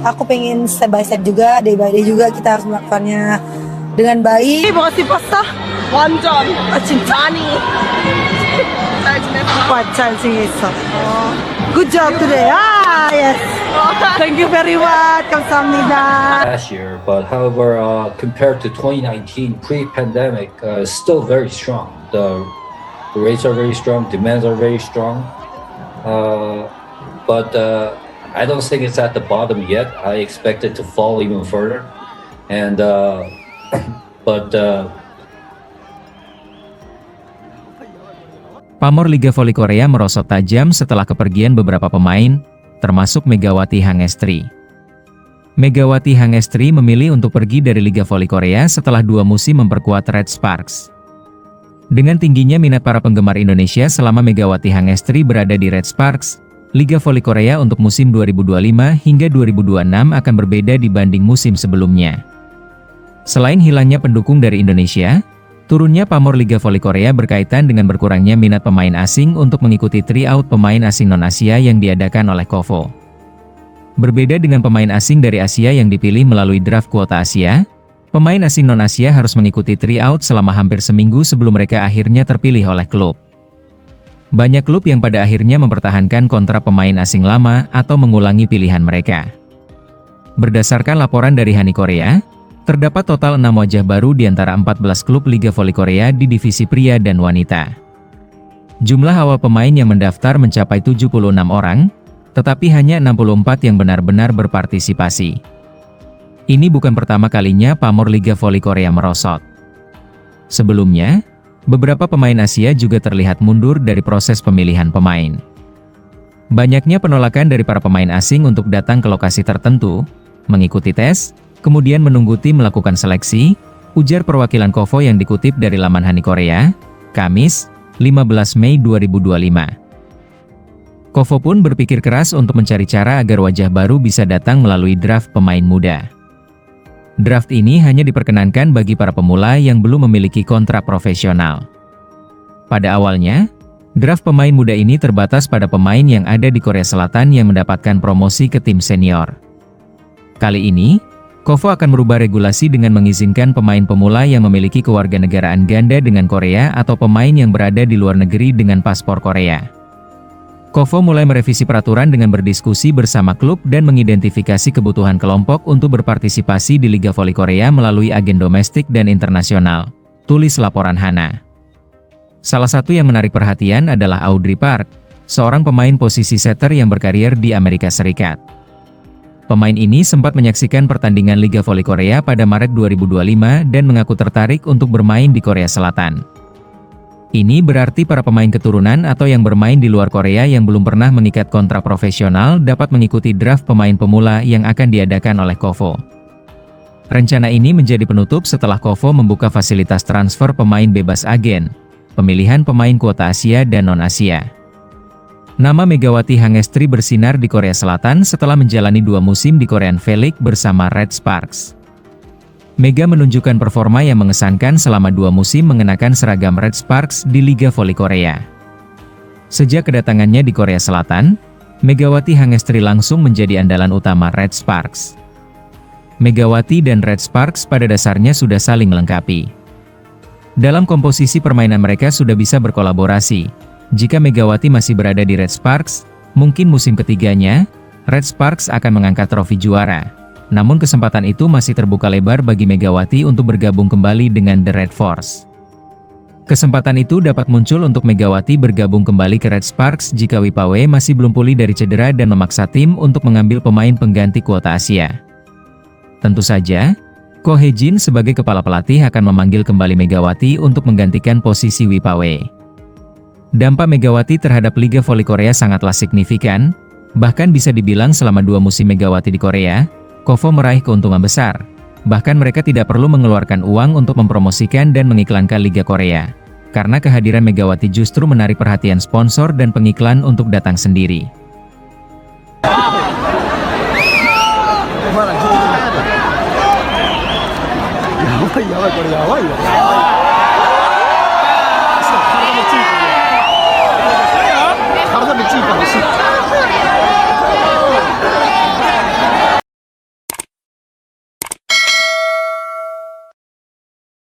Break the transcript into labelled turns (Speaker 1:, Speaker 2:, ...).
Speaker 1: aku pengen step by step juga, day by day juga kita harus melakukannya dengan baik.
Speaker 2: 먹었지 버스? 완전
Speaker 1: 진짜?
Speaker 2: 많이 잘 지내서
Speaker 1: Wah, 잘생겼어. Good job today. Yes. Thank you very much. 감사합니다.
Speaker 3: last year, but however, compared to 2019 pre-pandemic, still very strong. The rates are very strong, demands are very strong, but I don't think it's at the bottom yet. I expect it to fall even further, and but.
Speaker 4: Pamor Liga Voli Korea merosot tajam setelah kepergian beberapa pemain, termasuk Megawati Hangestri. Megawati Hangestri memilih untuk pergi dari Liga Voli Korea setelah 2 musim memperkuat Red Sparks. Dengan tingginya minat para penggemar Indonesia selama Megawati Hangestri berada di Red Sparks, Liga Voli Korea untuk musim 2025 hingga 2026 akan berbeda dibanding musim sebelumnya. Selain hilangnya pendukung dari Indonesia, turunnya pamor Liga Voli Korea berkaitan dengan berkurangnya minat pemain asing untuk mengikuti tryout pemain asing non-Asia yang diadakan oleh KOFO. Berbeda dengan pemain asing dari Asia yang dipilih melalui draft kuota Asia, pemain asing non-Asia harus mengikuti tryout selama hampir seminggu sebelum mereka akhirnya terpilih oleh klub. Banyak klub yang pada akhirnya mempertahankan kontrak pemain asing lama atau mengulangi pilihan mereka. Berdasarkan laporan dari Hani Korea, terdapat total 6 wajah baru di antara 14 klub Liga Voli Korea di divisi pria dan wanita. Jumlah awal pemain yang mendaftar mencapai 76 orang, tetapi hanya 64 yang benar-benar berpartisipasi. Ini bukan pertama kalinya pamor Liga Voli Korea merosot. Sebelumnya, beberapa pemain Asia juga terlihat mundur dari proses pemilihan pemain. Banyaknya penolakan dari para pemain asing untuk datang ke lokasi tertentu, mengikuti tes, kemudian menunggu tim melakukan seleksi, ujar perwakilan KOFO yang dikutip dari laman Hani Korea, Kamis, 15 Mei 2025. KOFO pun berpikir keras untuk mencari cara agar wajah baru bisa datang melalui draft pemain muda. Draft ini hanya diperkenankan bagi para pemula yang belum memiliki kontrak profesional. Pada awalnya, draft pemain muda ini terbatas pada pemain yang ada di Korea Selatan yang mendapatkan promosi ke tim senior. Kali ini, KOFO akan merubah regulasi dengan mengizinkan pemain pemula yang memiliki kewarganegaraan ganda dengan Korea atau pemain yang berada di luar negeri dengan paspor Korea. KOFO mulai merevisi peraturan dengan berdiskusi bersama klub dan mengidentifikasi kebutuhan kelompok untuk berpartisipasi di Liga Voli Korea melalui agen domestik dan internasional, tulis laporan Hana. Salah satu yang menarik perhatian adalah Audrey Park, seorang pemain posisi setter yang berkarir di Amerika Serikat. Pemain ini sempat menyaksikan pertandingan Liga Voli Korea pada Maret 2025 dan mengaku tertarik untuk bermain di Korea Selatan. Ini berarti para pemain keturunan atau yang bermain di luar Korea yang belum pernah mengikat kontrak profesional dapat mengikuti draft pemain pemula yang akan diadakan oleh KOFO. Rencana ini menjadi penutup setelah KOFO membuka fasilitas transfer pemain bebas agen, pemilihan pemain kuota Asia dan non-Asia. Nama Megawati Hangestri bersinar di Korea Selatan setelah menjalani 2 musim di Korean V-League bersama Red Sparks. Mega menunjukkan performa yang mengesankan selama 2 musim mengenakan seragam Red Sparks di Liga Voli Korea. Sejak kedatangannya di Korea Selatan, Megawati Hangestri langsung menjadi andalan utama Red Sparks. Megawati dan Red Sparks pada dasarnya sudah saling melengkapi. Dalam komposisi permainan mereka sudah bisa berkolaborasi. Jika Megawati masih berada di Red Sparks, mungkin musim ketiganya, Red Sparks akan mengangkat trofi juara. Namun kesempatan itu masih terbuka lebar bagi Megawati untuk bergabung kembali dengan The Red Force. Kesempatan itu dapat muncul untuk Megawati bergabung kembali ke Red Sparks jika Wipawe masih belum pulih dari cedera dan memaksa tim untuk mengambil pemain pengganti kuota Asia. Tentu saja, Ko Hye-jin sebagai kepala pelatih akan memanggil kembali Megawati untuk menggantikan posisi Wipawe. Dampak Megawati terhadap Liga Voli Korea sangatlah signifikan, bahkan bisa dibilang selama 2 musim Megawati di Korea, KOFO meraih keuntungan besar. Bahkan mereka tidak perlu mengeluarkan uang untuk mempromosikan dan mengiklankan Liga Korea. Karena kehadiran Megawati justru menarik perhatian sponsor dan pengiklan untuk datang sendiri.
Speaker 2: 야와,